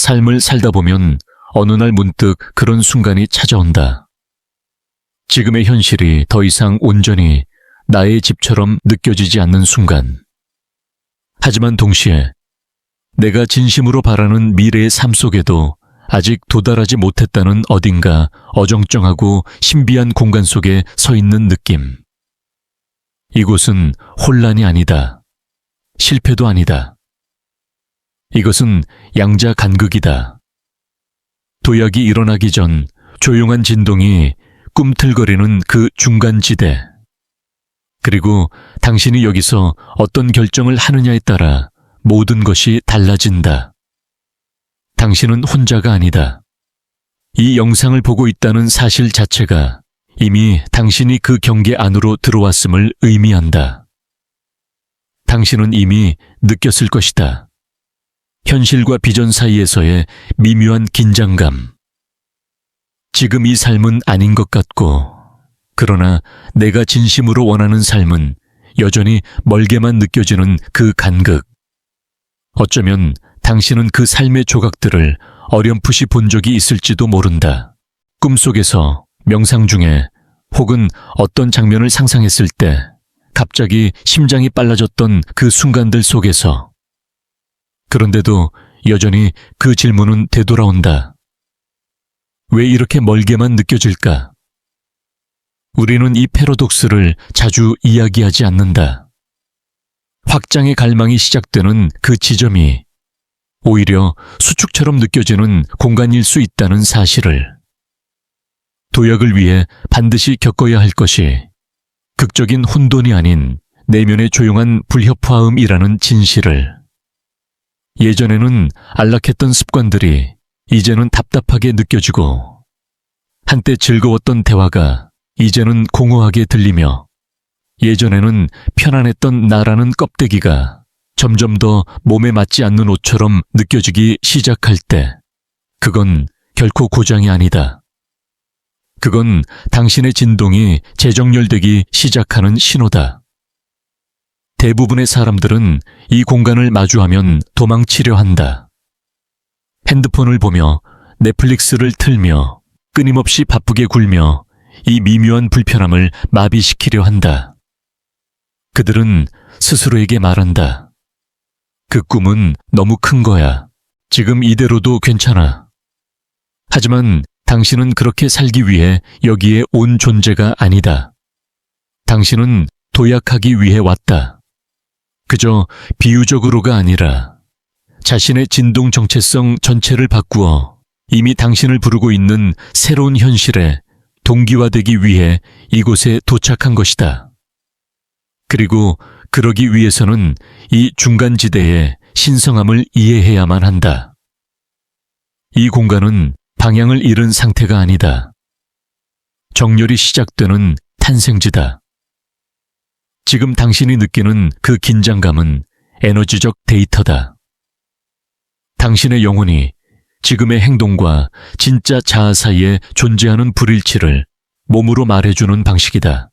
삶을 살다 보면 어느 날 문득 그런 순간이 찾아온다. 지금의 현실이 더 이상 온전히 나의 집처럼 느껴지지 않는 순간. 하지만 동시에 내가 진심으로 바라는 미래의 삶 속에도 아직 도달하지 못했다는 어딘가 어정쩡하고 신비한 공간 속에 서 있는 느낌. 이곳은 혼란이 아니다. 실패도 아니다. 이것은 양자간극이다. 도약이 일어나기 전 조용한 진동이 꿈틀거리는 그 중간지대. 그리고 당신이 여기서 어떤 결정을 하느냐에 따라 모든 것이 달라진다. 당신은 혼자가 아니다. 이 영상을 보고 있다는 사실 자체가 이미 당신이 그 경계 안으로 들어왔음을 의미한다. 당신은 이미 느꼈을 것이다. 현실과 비전 사이에서의 미묘한 긴장감. 지금 이 삶은 아닌 것 같고, 그러나 내가 진심으로 원하는 삶은 여전히 멀게만 느껴지는 그 간극. 어쩌면 당신은 그 삶의 조각들을 어렴풋이 본 적이 있을지도 모른다. 꿈속에서, 명상 중에, 혹은 어떤 장면을 상상했을 때 갑자기 심장이 빨라졌던 그 순간들 속에서. 그런데도 여전히 그 질문은 되돌아온다. 왜 이렇게 멀게만 느껴질까? 우리는 이 패러독스를 자주 이야기하지 않는다. 확장의 갈망이 시작되는 그 지점이 오히려 수축처럼 느껴지는 공간일 수 있다는 사실을. 도약을 위해 반드시 겪어야 할 것이 극적인 혼돈이 아닌 내면의 조용한 불협화음이라는 진실을. 예전에는 안락했던 습관들이 이제는 답답하게 느껴지고, 한때 즐거웠던 대화가 이제는 공허하게 들리며, 예전에는 편안했던 나라는 껍데기가 점점 더 몸에 맞지 않는 옷처럼 느껴지기 시작할 때, 그건 결코 고장이 아니다. 그건 당신의 진동이 재정렬되기 시작하는 신호다. 대부분의 사람들은 이 공간을 마주하면 도망치려 한다. 핸드폰을 보며, 넷플릭스를 틀며, 끊임없이 바쁘게 굴며 이 미묘한 불편함을 마비시키려 한다. 그들은 스스로에게 말한다. 그 꿈은 너무 큰 거야. 지금 이대로도 괜찮아. 하지만 당신은 그렇게 살기 위해 여기에 온 존재가 아니다. 당신은 도약하기 위해 왔다. 그저 비유적으로가 아니라 자신의 진동 정체성 전체를 바꾸어 이미 당신을 부르고 있는 새로운 현실에 동기화되기 위해 이곳에 도착한 것이다. 그리고 그러기 위해서는 이 중간지대의 신성함을 이해해야만 한다. 이 공간은 방향을 잃은 상태가 아니다. 정렬이 시작되는 탄생지다. 지금 당신이 느끼는 그 긴장감은 에너지적 데이터다. 당신의 영혼이 지금의 행동과 진짜 자아 사이에 존재하는 불일치를 몸으로 말해주는 방식이다.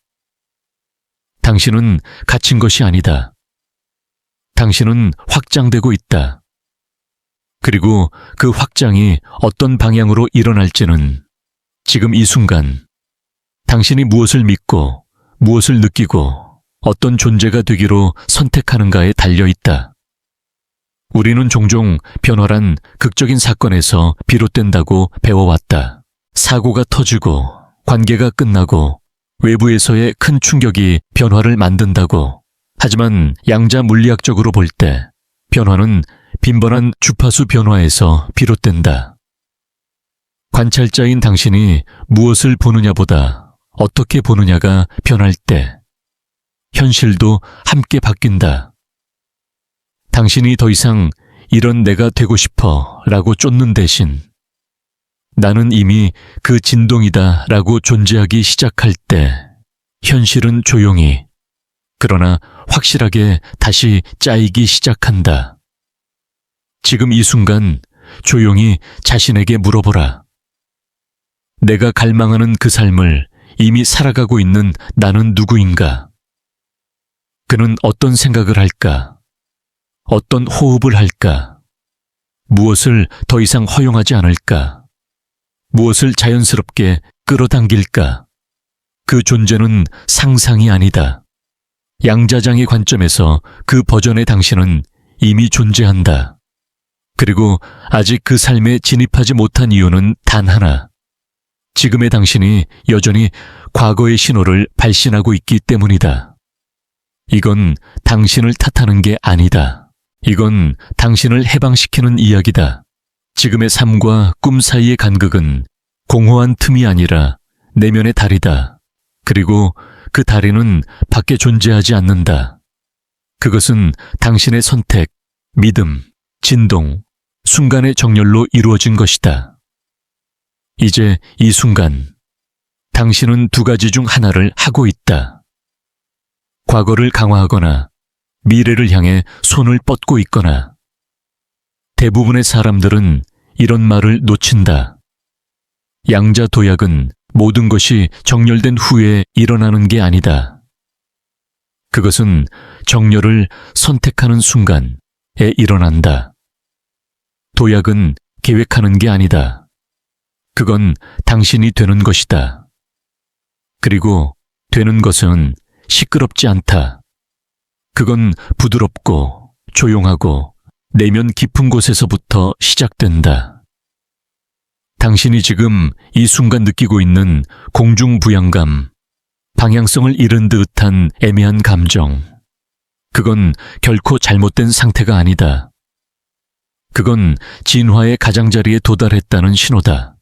당신은 갇힌 것이 아니다. 당신은 확장되고 있다. 그리고 그 확장이 어떤 방향으로 일어날지는 지금 이 순간 당신이 무엇을 믿고 무엇을 느끼고 어떤 존재가 되기로 선택하는가에 달려있다. 우리는 종종 변화란 극적인 사건에서 비롯된다고 배워왔다. 사고가 터지고 관계가 끝나고 외부에서의 큰 충격이 변화를 만든다고. 하지만 양자 물리학적으로 볼 때 변화는 빈번한 주파수 변화에서 비롯된다. 관찰자인 당신이 무엇을 보느냐보다 어떻게 보느냐가 변할 때 현실도 함께 바뀐다. 당신이 더 이상 이런 내가 되고 싶어 라고 쫓는 대신 나는 이미 그 진동이다 라고 존재하기 시작할 때 현실은 조용히, 그러나 확실하게 다시 짜이기 시작한다. 지금 이 순간 조용히 자신에게 물어보라. 내가 갈망하는 그 삶을 이미 살아가고 있는 나는 누구인가? 그는 어떤 생각을 할까? 어떤 호흡을 할까? 무엇을 더 이상 허용하지 않을까? 무엇을 자연스럽게 끌어당길까? 그 존재는 상상이 아니다. 양자장의 관점에서 그 버전의 당신은 이미 존재한다. 그리고 아직 그 삶에 진입하지 못한 이유는 단 하나. 지금의 당신이 여전히 과거의 신호를 발신하고 있기 때문이다. 이건 당신을 탓하는 게 아니다. 이건 당신을 해방시키는 이야기다. 지금의 삶과 꿈 사이의 간극은 공허한 틈이 아니라 내면의 다리다. 그리고 그 다리는 밖에 존재하지 않는다. 그것은 당신의 선택, 믿음, 진동, 순간의 정렬로 이루어진 것이다. 이제 이 순간, 당신은 두 가지 중 하나를 하고 있다. 과거를 강화하거나 미래를 향해 손을 뻗고 있거나. 대부분의 사람들은 이런 말을 놓친다. 양자 도약은 모든 것이 정렬된 후에 일어나는 게 아니다. 그것은 정렬을 선택하는 순간에 일어난다. 도약은 계획하는 게 아니다. 그건 당신이 되는 것이다. 그리고 되는 것은 시끄럽지 않다. 그건 부드럽고 조용하고 내면 깊은 곳에서부터 시작된다. 당신이 지금 이 순간 느끼고 있는 공중부양감, 방향성을 잃은 듯한 애매한 감정, 그건 결코 잘못된 상태가 아니다. 그건 진화의 가장자리에 도달했다는 신호다.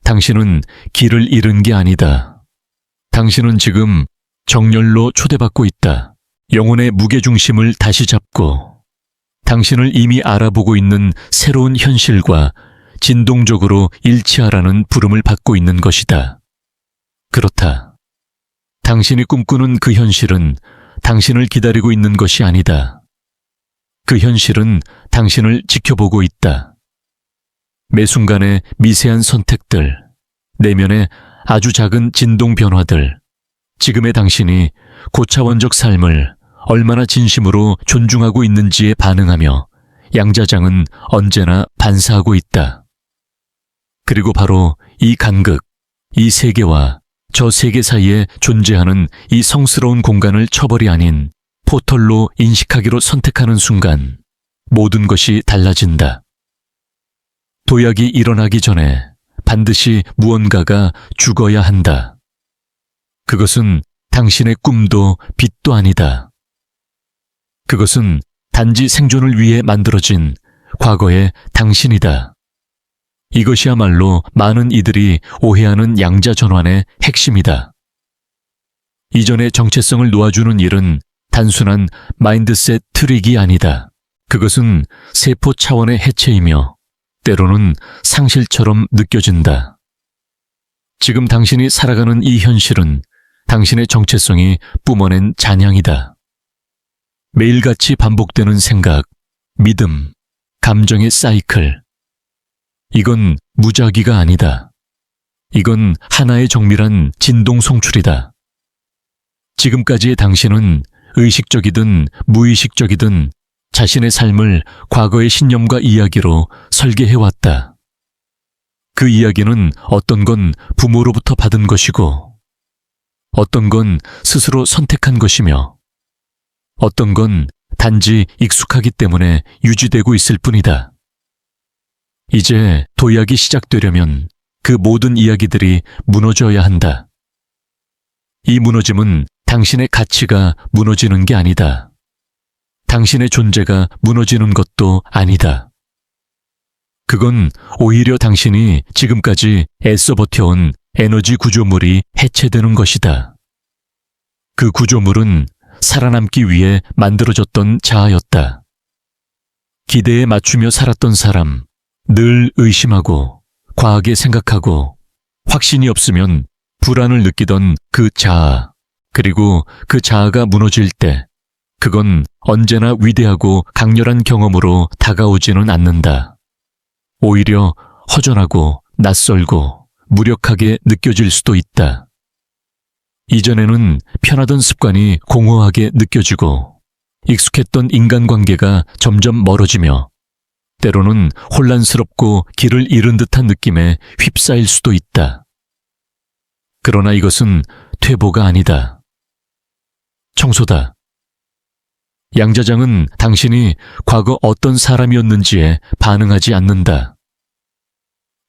당신은 길을 잃은 게 아니다. 당신은 지금 정렬로 초대받고 있다. 영혼의 무게중심을 다시 잡고 당신을 이미 알아보고 있는 새로운 현실과 진동적으로 일치하라는 부름을 받고 있는 것이다. 그렇다. 당신이 꿈꾸는 그 현실은 당신을 기다리고 있는 것이 아니다. 그 현실은 당신을 지켜보고 있다. 매 순간의 미세한 선택들, 내면의 아주 작은 진동 변화들, 지금의 당신이 고차원적 삶을 얼마나 진심으로 존중하고 있는지에 반응하며 양자장은 언제나 반사하고 있다. 그리고 바로 이 간극, 이 세계와 저 세계 사이에 존재하는 이 성스러운 공간을 처벌이 아닌 포털로 인식하기로 선택하는 순간 모든 것이 달라진다. 도약이 일어나기 전에 반드시 무언가가 죽어야 한다. 그것은 당신의 꿈도 빛도 아니다. 그것은 단지 생존을 위해 만들어진 과거의 당신이다. 이것이야말로 많은 이들이 오해하는 양자전환의 핵심이다. 이전의 정체성을 놓아주는 일은 단순한 마인드셋 트릭이 아니다. 그것은 세포 차원의 해체이며 때로는 상실처럼 느껴진다. 지금 당신이 살아가는 이 현실은 당신의 정체성이 뿜어낸 잔향이다. 매일같이 반복되는 생각, 믿음, 감정의 사이클. 이건 무작위가 아니다. 이건 하나의 정밀한 진동 송출이다. 지금까지의 당신은 의식적이든 무의식적이든 자신의 삶을 과거의 신념과 이야기로 설계해왔다. 그 이야기는 어떤 건 부모로부터 받은 것이고, 어떤 건 스스로 선택한 것이며, 어떤 건 단지 익숙하기 때문에 유지되고 있을 뿐이다. 이제 도약이 시작되려면 그 모든 이야기들이 무너져야 한다. 이 무너짐은 당신의 가치가 무너지는 게 아니다. 당신의 존재가 무너지는 것도 아니다. 그건 오히려 당신이 지금까지 애써 버텨온 에너지 구조물이 해체되는 것이다. 그 구조물은 살아남기 위해 만들어졌던 자아였다. 기대에 맞추며 살았던 사람, 늘 의심하고 과하게 생각하고 확신이 없으면 불안을 느끼던 그 자아, 그리고 그 자아가 무너질 때 그건 언제나 위대하고 강렬한 경험으로 다가오지는 않는다. 오히려 허전하고 낯설고 무력하게 느껴질 수도 있다. 이전에는 편하던 습관이 공허하게 느껴지고 익숙했던 인간관계가 점점 멀어지며 때로는 혼란스럽고 길을 잃은 듯한 느낌에 휩싸일 수도 있다. 그러나 이것은 퇴보가 아니다. 청소다. 양자장은 당신이 과거 어떤 사람이었는지에 반응하지 않는다.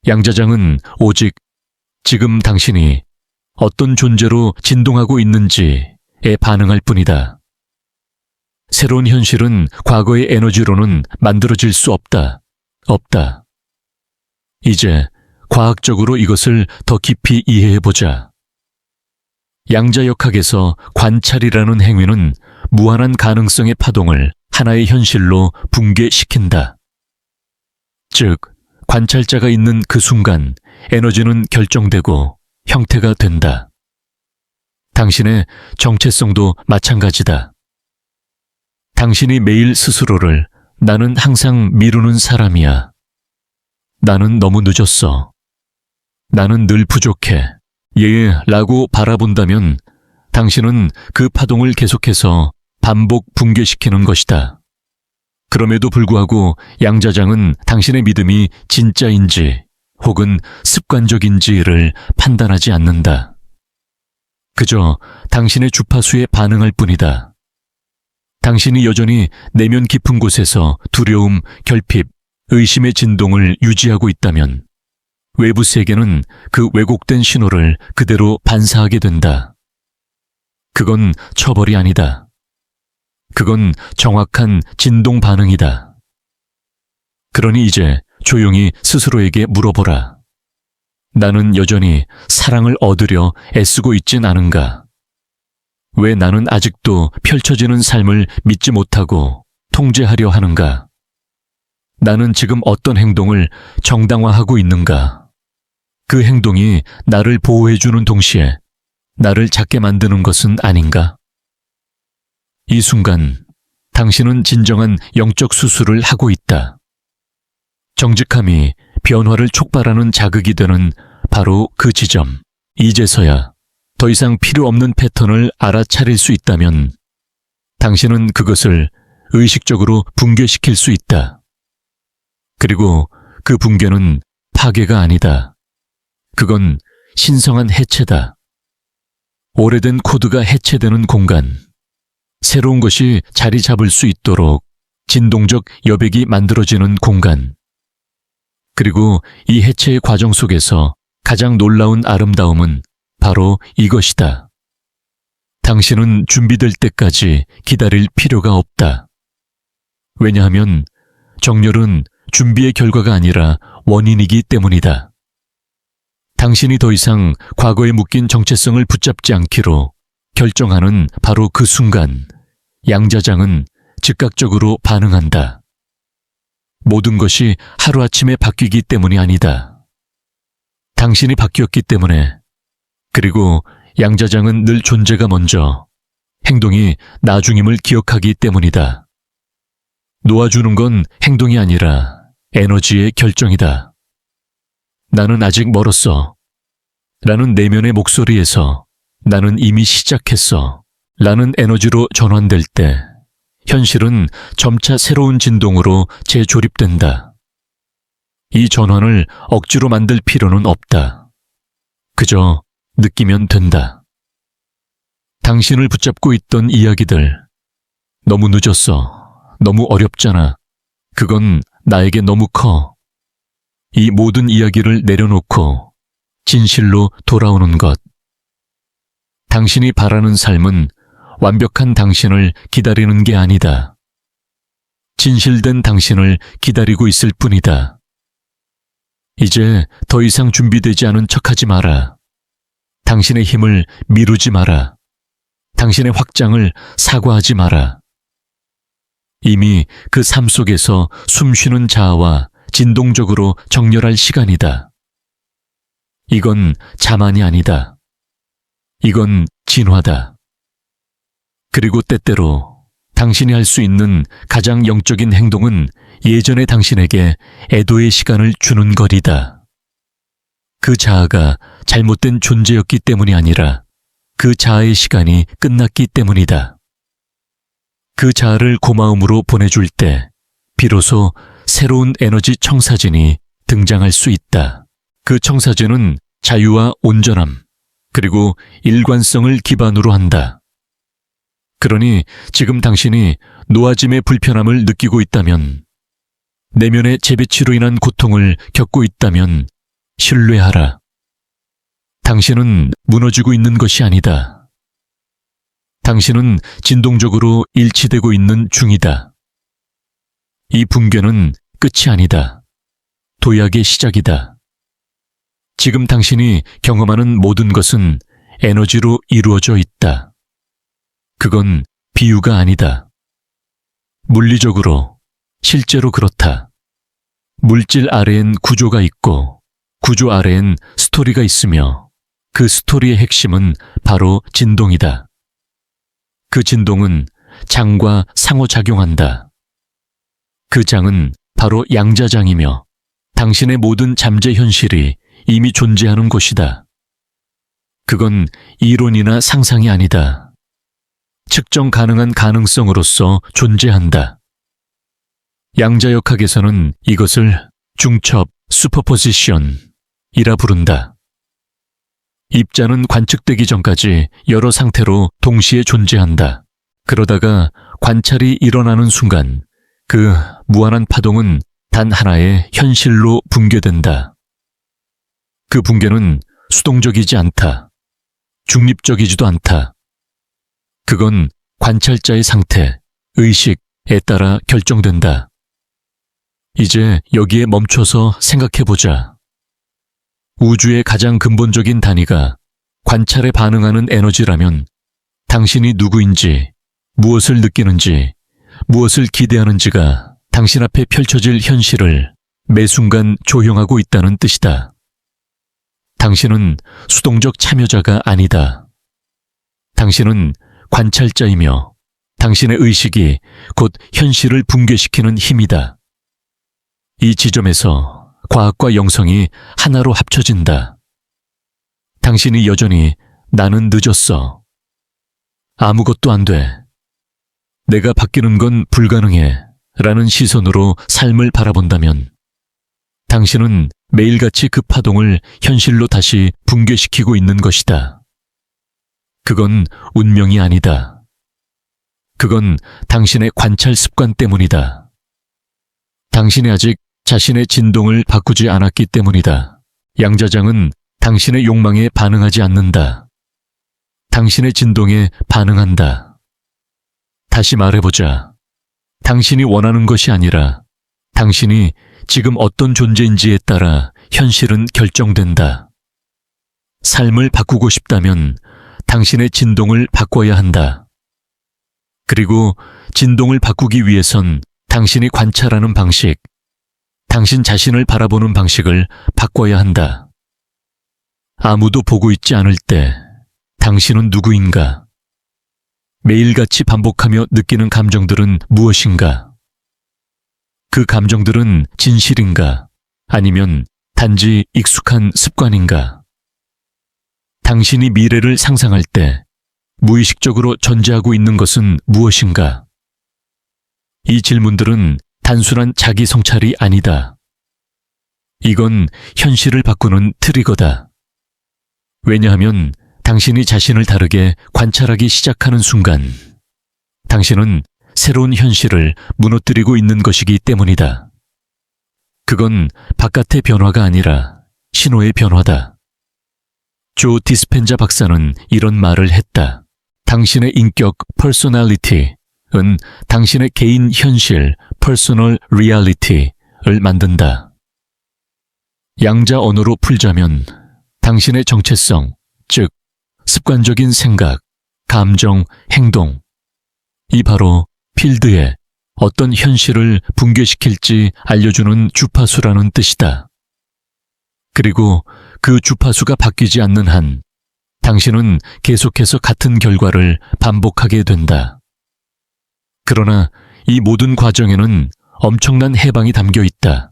양자장은 오직 지금 당신이 어떤 존재로 진동하고 있는지에 반응할 뿐이다. 새로운 현실은 과거의 에너지로는 만들어질 수 없다. 없다. 이제 과학적으로 이것을 더 깊이 이해해보자. 양자역학에서 관찰이라는 행위는 무한한 가능성의 파동을 하나의 현실로 붕괴시킨다. 즉, 관찰자가 있는 그 순간 에너지는 결정되고 형태가 된다. 당신의 정체성도 마찬가지다. 당신이 매일 스스로를 나는 항상 미루는 사람이야. 나는 너무 늦었어. 나는 늘 부족해. 라고 바라본다면 당신은 그 파동을 계속해서 반복 붕괴시키는 것이다. 그럼에도 불구하고 양자장은 당신의 믿음이 진짜인지 혹은 습관적인지를 판단하지 않는다. 그저 당신의 주파수에 반응할 뿐이다. 당신이 여전히 내면 깊은 곳에서 두려움, 결핍, 의심의 진동을 유지하고 있다면 외부 세계는 그 왜곡된 신호를 그대로 반사하게 된다. 그건 처벌이 아니다. 그건 정확한 진동 반응이다. 그러니 이제 조용히 스스로에게 물어보라. 나는 여전히 사랑을 얻으려 애쓰고 있진 않은가? 왜 나는 아직도 펼쳐지는 삶을 믿지 못하고 통제하려 하는가? 나는 지금 어떤 행동을 정당화하고 있는가? 그 행동이 나를 보호해주는 동시에 나를 작게 만드는 것은 아닌가? 이 순간 당신은 진정한 영적 수술을 하고 있다. 정직함이 변화를 촉발하는 자극이 되는 바로 그 지점. 이제서야 더 이상 필요 없는 패턴을 알아차릴 수 있다면 당신은 그것을 의식적으로 붕괴시킬 수 있다. 그리고 그 붕괴는 파괴가 아니다. 그건 신성한 해체다. 오래된 코드가 해체되는 공간. 새로운 것이 자리 잡을 수 있도록 진동적 여백이 만들어지는 공간. 그리고 이 해체의 과정 속에서 가장 놀라운 아름다움은 바로 이것이다. 당신은 준비될 때까지 기다릴 필요가 없다. 왜냐하면 정렬은 준비의 결과가 아니라 원인이기 때문이다. 당신이 더 이상 과거에 묶인 정체성을 붙잡지 않기로 결정하는 바로 그 순간, 양자장은 즉각적으로 반응한다. 모든 것이 하루아침에 바뀌기 때문이 아니다. 당신이 바뀌었기 때문에, 그리고 양자장은 늘 존재가 먼저, 행동이 나중임을 기억하기 때문이다. 놓아주는 건 행동이 아니라 에너지의 결정이다. 나는 아직 멀었어. 라는 내면의 목소리에서 나는 이미 시작했어. 라는 에너지로 전환될 때 현실은 점차 새로운 진동으로 재조립된다. 이 전환을 억지로 만들 필요는 없다. 그저 느끼면 된다. 당신을 붙잡고 있던 이야기들. 너무 늦었어. 너무 어렵잖아. 그건 나에게 너무 커. 이 모든 이야기를 내려놓고 진실로 돌아오는 것. 당신이 바라는 삶은 완벽한 당신을 기다리는 게 아니다. 진실된 당신을 기다리고 있을 뿐이다. 이제 더 이상 준비되지 않은 척하지 마라. 당신의 힘을 미루지 마라. 당신의 확장을 사과하지 마라. 이미 그 삶 속에서 숨쉬는 자아와 진동적으로 정렬할 시간이다. 이건 자만이 아니다. 이건 진화다. 그리고 때때로 당신이 할 수 있는 가장 영적인 행동은 예전의 당신에게 애도의 시간을 주는 것이다. 그 자아가 잘못된 존재였기 때문이 아니라 그 자아의 시간이 끝났기 때문이다. 그 자아를 고마움으로 보내줄 때 비로소 새로운 에너지 청사진이 등장할 수 있다. 그 청사진은 자유와 온전함, 그리고 일관성을 기반으로 한다. 그러니 지금 당신이 노아짐의 불편함을 느끼고 있다면, 내면의 재배치로 인한 고통을 겪고 있다면 신뢰하라. 당신은 무너지고 있는 것이 아니다. 당신은 진동적으로 일치되고 있는 중이다. 이 붕괴는 끝이 아니다. 도약의 시작이다. 지금 당신이 경험하는 모든 것은 에너지로 이루어져 있다. 그건 비유가 아니다. 물리적으로, 실제로 그렇다. 물질 아래엔 구조가 있고, 구조 아래엔 스토리가 있으며, 그 스토리의 핵심은 바로 진동이다. 그 진동은 장과 상호작용한다. 그 장은 바로 양자장이며, 당신의 모든 잠재 현실이 이미 존재하는 곳이다. 그건 이론이나 상상이 아니다. 측정 가능한 가능성으로서 존재한다. 양자역학에서는 이것을 중첩 슈퍼포지션이라 부른다. 입자는 관측되기 전까지 여러 상태로 동시에 존재한다. 그러다가 관찰이 일어나는 순간 그 무한한 파동은 단 하나의 현실로 붕괴된다. 그 붕괴는 수동적이지 않다. 중립적이지도 않다. 그건 관찰자의 상태, 의식에 따라 결정된다. 이제 여기에 멈춰서 생각해보자. 우주의 가장 근본적인 단위가 관찰에 반응하는 에너지라면 당신이 누구인지, 무엇을 느끼는지, 무엇을 기대하는지가 당신 앞에 펼쳐질 현실을 매 순간 조형하고 있다는 뜻이다. 당신은 수동적 참여자가 아니다. 당신은 관찰자이며 당신의 의식이 곧 현실을 붕괴시키는 힘이다. 이 지점에서 과학과 영성이 하나로 합쳐진다. 당신이 여전히 나는 늦었어. 아무것도 안 돼. 내가 바뀌는 건 불가능해. 라는 시선으로 삶을 바라본다면 당신은 매일같이 그 파동을 현실로 다시 붕괴시키고 있는 것이다. 그건 운명이 아니다. 그건 당신의 관찰 습관 때문이다. 당신이 아직 자신의 진동을 바꾸지 않았기 때문이다. 양자장은 당신의 욕망에 반응하지 않는다. 당신의 진동에 반응한다. 다시 말해보자. 당신이 원하는 것이 아니라 당신이 지금 어떤 존재인지에 따라 현실은 결정된다. 삶을 바꾸고 싶다면 당신의 진동을 바꿔야 한다. 그리고 진동을 바꾸기 위해선 당신이 관찰하는 방식, 당신 자신을 바라보는 방식을 바꿔야 한다. 아무도 보고 있지 않을 때 당신은 누구인가? 매일같이 반복하며 느끼는 감정들은 무엇인가? 그 감정들은 진실인가? 아니면 단지 익숙한 습관인가? 당신이 미래를 상상할 때 무의식적으로 존재하고 있는 것은 무엇인가? 이 질문들은 단순한 자기 성찰이 아니다. 이건 현실을 바꾸는 트리거다. 왜냐하면 당신이 자신을 다르게 관찰하기 시작하는 순간 당신은 새로운 현실을 무너뜨리고 있는 것이기 때문이다. 그건 바깥의 변화가 아니라 신호의 변화다. 조 디스펜자 박사는 이런 말을 했다. 당신의 인격 퍼소널리티는 당신의 개인 현실 퍼소널 리얼리티를 만든다. 양자 언어로 풀자면 당신의 정체성, 즉 습관적인 생각, 감정, 행동, 이 바로 필드에 어떤 현실을 붕괴시킬지 알려주는 주파수라는 뜻이다. 그리고 그 주파수가 바뀌지 않는 한 당신은 계속해서 같은 결과를 반복하게 된다. 그러나 이 모든 과정에는 엄청난 해방이 담겨 있다.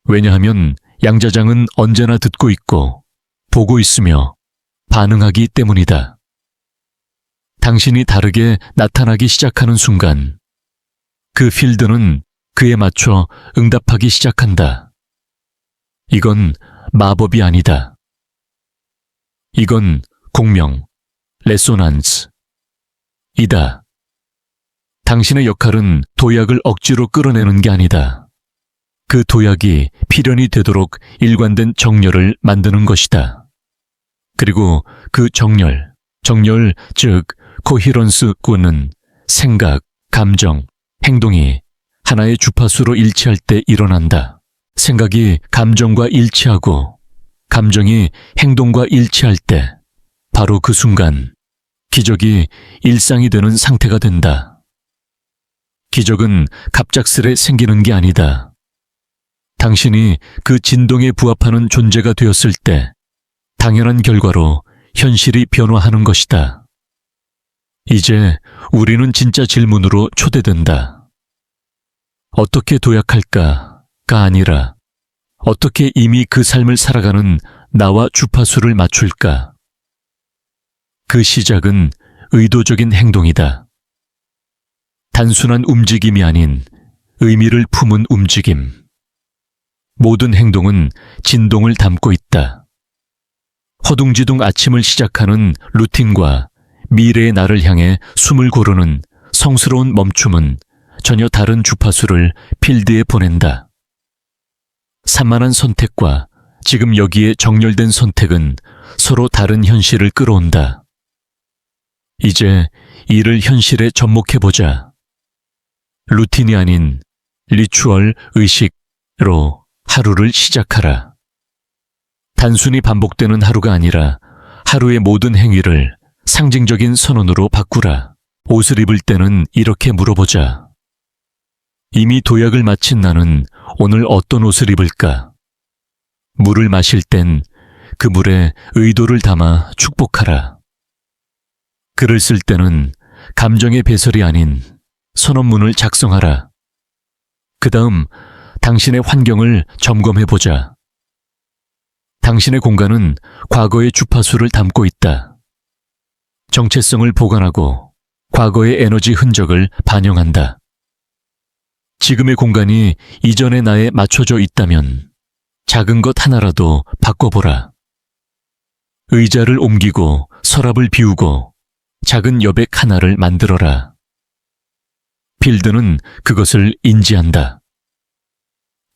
왜냐하면 양자장은 언제나 듣고 있고 보고 있으며 반응하기 때문이다. 당신이 다르게 나타나기 시작하는 순간 그 필드는 그에 맞춰 응답하기 시작한다. 이건 마법이 아니다. 이건 공명, 레소난스. 이다. 당신의 역할은 도약을 억지로 끌어내는 게 아니다. 그 도약이 필연이 되도록 일관된 정렬을 만드는 것이다. 그리고 그 정렬 즉 코히런스구는 생각, 감정, 행동이 하나의 주파수로 일치할 때 일어난다. 생각이 감정과 일치하고 감정이 행동과 일치할 때 바로 그 순간 기적이 일상이 되는 상태가 된다. 기적은 갑작스레 생기는 게 아니다. 당신이 그 진동에 부합하는 존재가 되었을 때 당연한 결과로 현실이 변화하는 것이다. 이제 우리는 진짜 질문으로 초대된다. 어떻게 도약할까가 아니라 어떻게 이미 그 삶을 살아가는 나와 주파수를 맞출까? 그 시작은 의도적인 행동이다. 단순한 움직임이 아닌 의미를 품은 움직임. 모든 행동은 진동을 담고 있다. 허둥지둥 아침을 시작하는 루틴과 미래의 나를 향해 숨을 고르는 성스러운 멈춤은 전혀 다른 주파수를 필드에 보낸다. 산만한 선택과 지금 여기에 정렬된 선택은 서로 다른 현실을 끌어온다. 이제 이를 현실에 접목해보자. 루틴이 아닌 리추얼 의식으로 하루를 시작하라. 단순히 반복되는 하루가 아니라 하루의 모든 행위를 상징적인 선언으로 바꾸라. 옷을 입을 때는 이렇게 물어보자. 이미 도약을 마친 나는 오늘 어떤 옷을 입을까? 물을 마실 땐 그 물에 의도를 담아 축복하라. 글을 쓸 때는 감정의 배설이 아닌 선언문을 작성하라. 그 다음 당신의 환경을 점검해보자. 당신의 공간은 과거의 주파수를 담고 있다. 정체성을 보관하고 과거의 에너지 흔적을 반영한다. 지금의 공간이 이전의 나에 맞춰져 있다면 작은 것 하나라도 바꿔보라. 의자를 옮기고 서랍을 비우고 작은 여백 하나를 만들어라. 필드는 그것을 인지한다.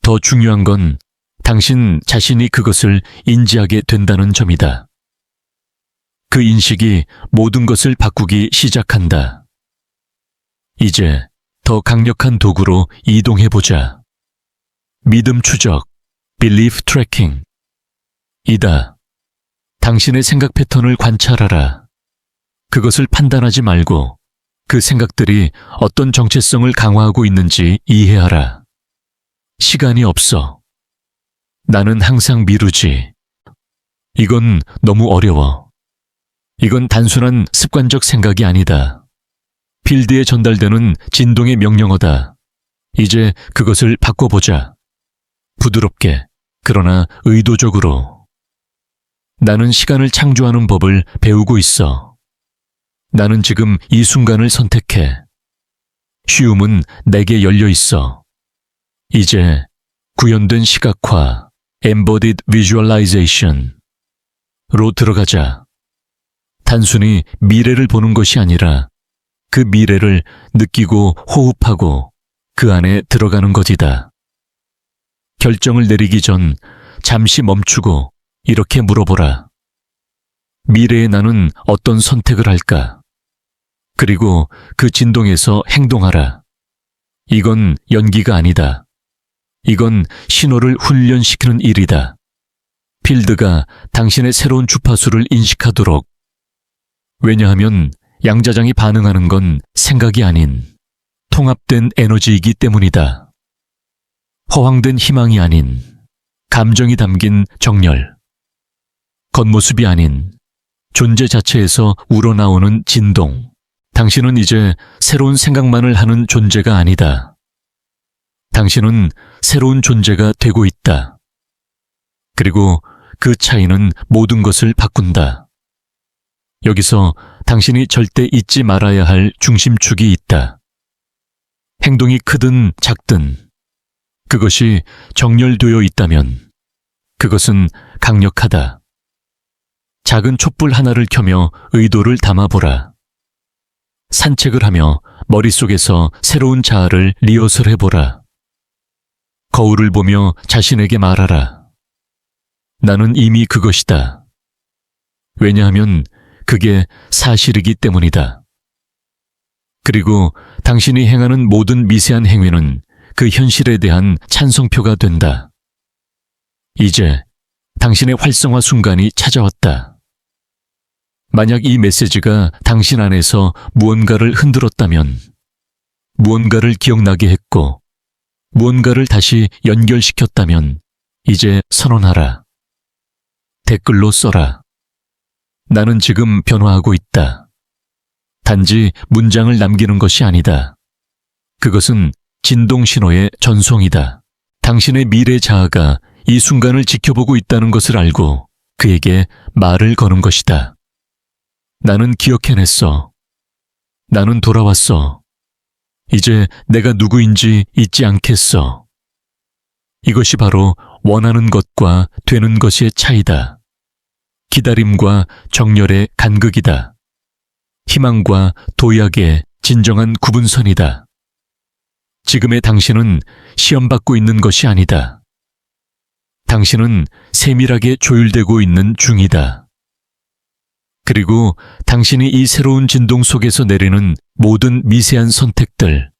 더 중요한 건 당신 자신이 그것을 인지하게 된다는 점이다. 그 인식이 모든 것을 바꾸기 시작한다. 이제 더 강력한 도구로 이동해보자. 믿음 추적, belief tracking. 이다. 당신의 생각 패턴을 관찰하라. 그것을 판단하지 말고 그 생각들이 어떤 정체성을 강화하고 있는지 이해하라. 시간이 없어. 나는 항상 미루지. 이건 너무 어려워. 이건 단순한 습관적 생각이 아니다. 필드에 전달되는 진동의 명령어다. 이제 그것을 바꿔보자. 부드럽게, 그러나 의도적으로. 나는 시간을 창조하는 법을 배우고 있어. 나는 지금 이 순간을 선택해. 쉬움은 내게 열려 있어. 이제 구현된 시각화, embodied visualization로 들어가자. 단순히 미래를 보는 것이 아니라 그 미래를 느끼고 호흡하고 그 안에 들어가는 것이다. 결정을 내리기 전 잠시 멈추고 이렇게 물어보라. 미래의 나는 어떤 선택을 할까? 그리고 그 진동에서 행동하라. 이건 연기가 아니다. 이건 신호를 훈련시키는 일이다. 필드가 당신의 새로운 주파수를 인식하도록. 왜냐하면 양자장이 반응하는 건 생각이 아닌 통합된 에너지이기 때문이다. 허황된 희망이 아닌 감정이 담긴 정렬. 겉모습이 아닌 존재 자체에서 우러나오는 진동. 당신은 이제 새로운 생각만을 하는 존재가 아니다. 당신은 새로운 존재가 되고 있다. 그리고 그 차이는 모든 것을 바꾼다. 여기서 당신이 절대 잊지 말아야 할 중심축이 있다. 행동이 크든 작든 그것이 정렬되어 있다면 그것은 강력하다. 작은 촛불 하나를 켜며 의도를 담아보라. 산책을 하며 머릿속에서 새로운 자아를 리허설해보라. 거울을 보며 자신에게 말하라. 나는 이미 그것이다. 왜냐하면 그게 사실이기 때문이다. 그리고 당신이 행하는 모든 미세한 행위는 그 현실에 대한 찬성표가 된다. 이제 당신의 활성화 순간이 찾아왔다. 만약 이 메시지가 당신 안에서 무언가를 흔들었다면, 무언가를 기억나게 했고, 무언가를 다시 연결시켰다면, 이제 선언하라. 댓글로 써라. 나는 지금 변화하고 있다. 단지 문장을 남기는 것이 아니다. 그것은 진동 신호의 전송이다. 당신의 미래 자아가 이 순간을 지켜보고 있다는 것을 알고 그에게 말을 거는 것이다. 나는 기억해냈어. 나는 돌아왔어. 이제 내가 누구인지 잊지 않겠어. 이것이 바로 원하는 것과 되는 것의 차이다. 기다림과 정열의 간극이다. 희망과 도약의 진정한 구분선이다. 지금의 당신은 시험받고 있는 것이 아니다. 당신은 세밀하게 조율되고 있는 중이다. 그리고 당신이 이 새로운 진동 속에서 내리는 모든 미세한 선택들,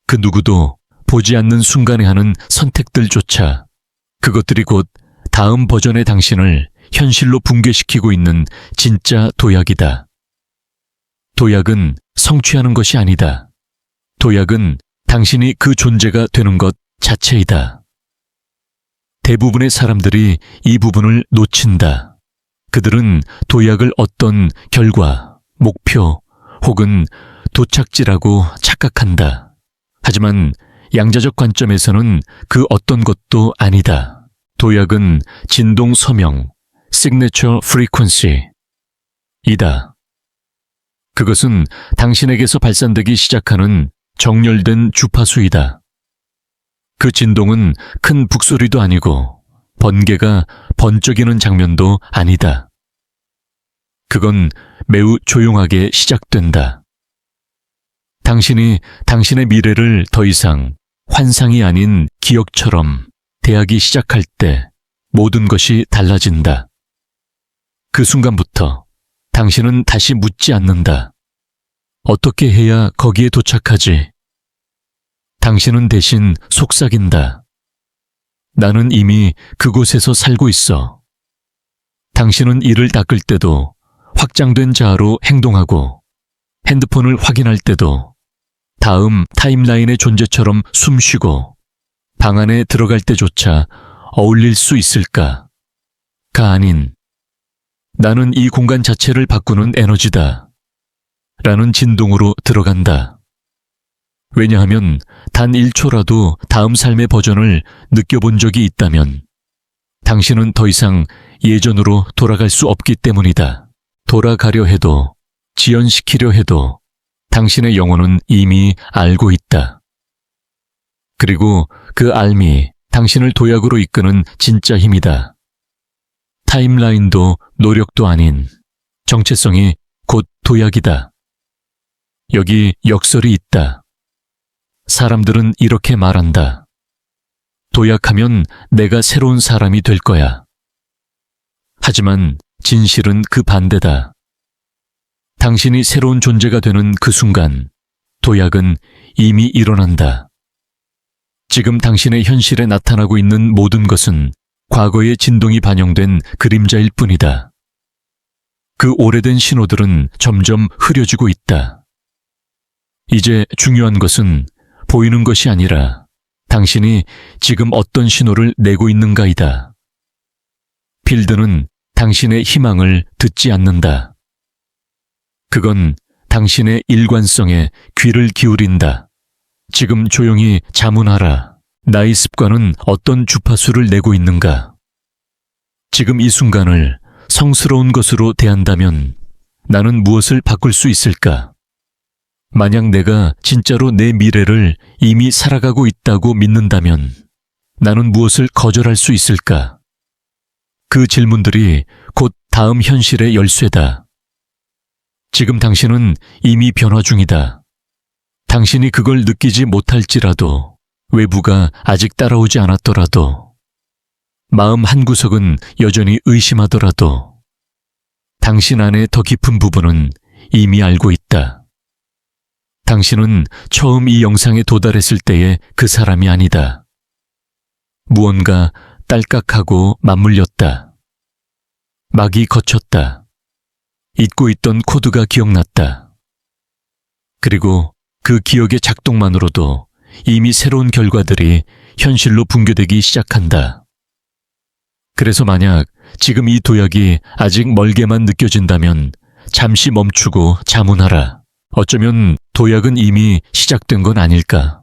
그 누구도 보지 않는 순간에 하는 선택들조차 그것들이 곧 다음 버전의 당신을 현실로 붕괴시키고 있는 진짜 도약이다. 도약은 성취하는 것이 아니다. 도약은 당신이 그 존재가 되는 것 자체이다. 대부분의 사람들이 이 부분을 놓친다. 그들은 도약을 어떤 결과, 목표 혹은 도착지라고 착각한다. 하지만 양자적 관점에서는 그 어떤 것도 아니다. 도약은 진동 서명, signature frequency 이다. 그것은 당신에게서 발산되기 시작하는 정렬된 주파수이다. 그 진동은 큰 북소리도 아니고 번개가 번쩍이는 장면도 아니다. 그건 매우 조용하게 시작된다. 당신이 당신의 미래를 더 이상 환상이 아닌 기억처럼 대하기 시작할 때 모든 것이 달라진다. 그 순간부터 당신은 다시 묻지 않는다. 어떻게 해야 거기에 도착하지? 당신은 대신 속삭인다. 나는 이미 그곳에서 살고 있어. 당신은 이를 닦을 때도 확장된 자아로 행동하고 핸드폰을 확인할 때도 다음 타임라인의 존재처럼 숨쉬고 방 안에 들어갈 때조차 어울릴 수 있을까? 가 아닌 나는 이 공간 자체를 바꾸는 에너지다. 라는 진동으로 들어간다. 왜냐하면 단 1초라도 다음 삶의 버전을 느껴본 적이 있다면 당신은 더 이상 예전으로 돌아갈 수 없기 때문이다. 돌아가려 해도 지연시키려 해도 당신의 영혼은 이미 알고 있다. 그리고 그 알미 당신을 도약으로 이끄는 진짜 힘이다. 타임라인도 노력도 아닌 정체성이 곧 도약이다. 여기 역설이 있다. 사람들은 이렇게 말한다. 도약하면 내가 새로운 사람이 될 거야. 하지만 진실은 그 반대다. 당신이 새로운 존재가 되는 그 순간, 도약은 이미 일어난다. 지금 당신의 현실에 나타나고 있는 모든 것은 과거의 진동이 반영된 그림자일 뿐이다. 그 오래된 신호들은 점점 흐려지고 있다. 이제 중요한 것은 보이는 것이 아니라 당신이 지금 어떤 신호를 내고 있는가이다. 필드는 당신의 희망을 듣지 않는다. 그건 당신의 일관성에 귀를 기울인다. 지금 조용히 자문하라. 나의 습관은 어떤 주파수를 내고 있는가? 지금 이 순간을 성스러운 것으로 대한다면 나는 무엇을 바꿀 수 있을까? 만약 내가 진짜로 내 미래를 이미 살아가고 있다고 믿는다면 나는 무엇을 거절할 수 있을까? 그 질문들이 곧 다음 현실의 열쇠다. 지금 당신은 이미 변화 중이다. 당신이 그걸 느끼지 못할지라도, 외부가 아직 따라오지 않았더라도, 마음 한구석은 여전히 의심하더라도, 당신 안의 더 깊은 부분은 이미 알고 있다. 당신은 처음 이 영상에 도달했을 때의 그 사람이 아니다. 무언가 딸깍하고 맞물렸다. 막이 거쳤다. 잊고 있던 코드가 기억났다. 그리고 그 기억의 작동만으로도 이미 새로운 결과들이 현실로 붕괴되기 시작한다. 그래서 만약 지금 이 도약이 아직 멀게만 느껴진다면 잠시 멈추고 자문하라. 어쩌면 도약은 이미 시작된 건 아닐까?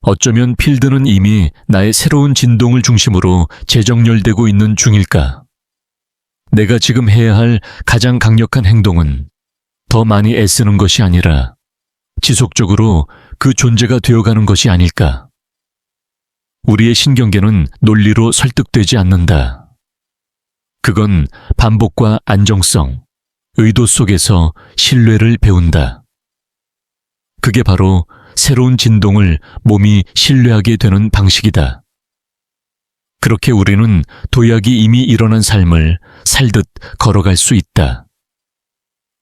어쩌면 필드는 이미 나의 새로운 진동을 중심으로 재정렬되고 있는 중일까? 내가 지금 해야 할 가장 강력한 행동은 더 많이 애쓰는 것이 아니라 지속적으로 그 존재가 되어가는 것이 아닐까? 우리의 신경계는 논리로 설득되지 않는다. 그건 반복과 안정성, 의도 속에서 신뢰를 배운다. 그게 바로 새로운 진동을 몸이 신뢰하게 되는 방식이다. 그렇게 우리는 도약이 이미 일어난 삶을 살듯 걸어갈 수 있다.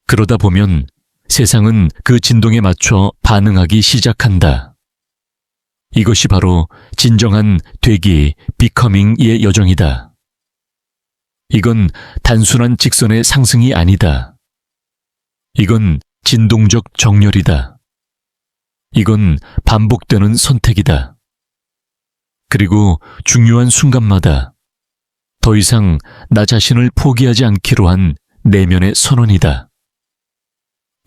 그러다 보면 세상은 그 진동에 맞춰 반응하기 시작한다. 이것이 바로 진정한 되기, 비커밍의 여정이다. 이건 단순한 직선의 상승이 아니다. 이건 진동적 정렬이다. 이건 반복되는 선택이다. 그리고 중요한 순간마다 더 이상 나 자신을 포기하지 않기로 한 내면의 선언이다.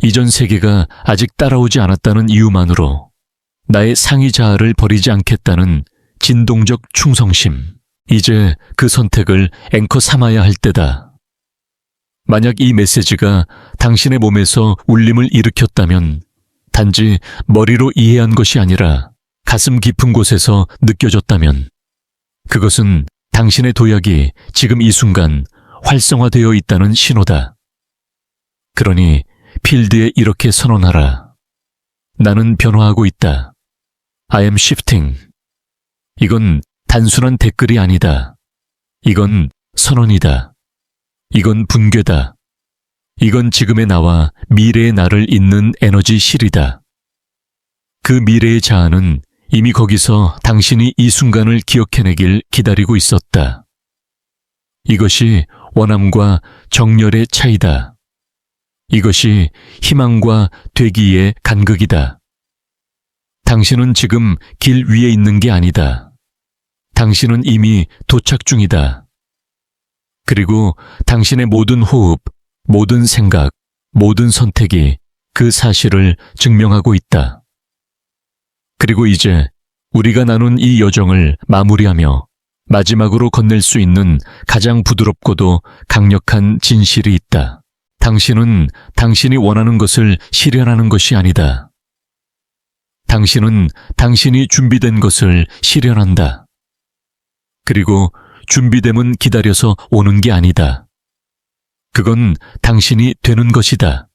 이전 세계가 아직 따라오지 않았다는 이유만으로 나의 상위 자아를 버리지 않겠다는 진동적 충성심. 이제 그 선택을 앵커 삼아야 할 때다. 만약 이 메시지가 당신의 몸에서 울림을 일으켰다면 단지 머리로 이해한 것이 아니라 가슴 깊은 곳에서 느껴졌다면 그것은 당신의 도약이 지금 이 순간 활성화되어 있다는 신호다. 그러니 필드에 이렇게 선언하라. 나는 변화하고 있다. I am shifting. 이건 단순한 댓글이 아니다. 이건 선언이다. 이건 분괴다. 이건 지금의 나와 미래의 나를 잇는 에너지 실이다. 그 미래의 자아는 이미 거기서 당신이 이 순간을 기억해내길 기다리고 있었다. 이것이 원함과 정열의 차이다. 이것이 희망과 되기의 간극이다. 당신은 지금 길 위에 있는 게 아니다. 당신은 이미 도착 중이다. 그리고 당신의 모든 호흡, 모든 생각, 모든 선택이 그 사실을 증명하고 있다. 그리고 이제 우리가 나눈 이 여정을 마무리하며 마지막으로 건넬 수 있는 가장 부드럽고도 강력한 진실이 있다. 당신은 당신이 원하는 것을 실현하는 것이 아니다. 당신은 당신이 준비된 것을 실현한다. 그리고 준비됨은 기다려서 오는 게 아니다. 그건 당신이 되는 것이다.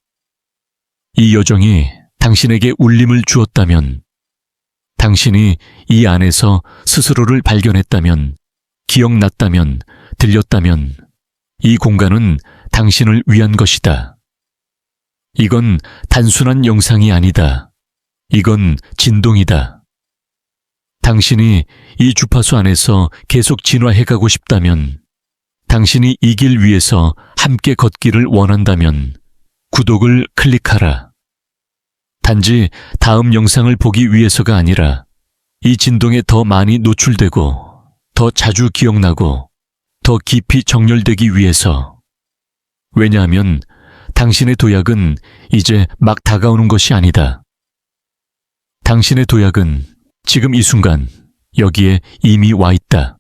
이 여정이 당신에게 울림을 주었다면, 당신이 이 안에서 스스로를 발견했다면, 기억났다면, 들렸다면, 이 공간은 당신을 위한 것이다. 이건 단순한 영상이 아니다. 이건 진동이다. 당신이 이 주파수 안에서 계속 진화해가고 싶다면, 당신이 이 길 위에서 함께 걷기를 원한다면 구독을 클릭하라. 단지 다음 영상을 보기 위해서가 아니라 이 진동에 더 많이 노출되고 더 자주 기억나고 더 깊이 정렬되기 위해서. 왜냐하면 당신의 도약은 이제 막 다가오는 것이 아니다. 당신의 도약은 지금 이 순간 여기에 이미 와 있다.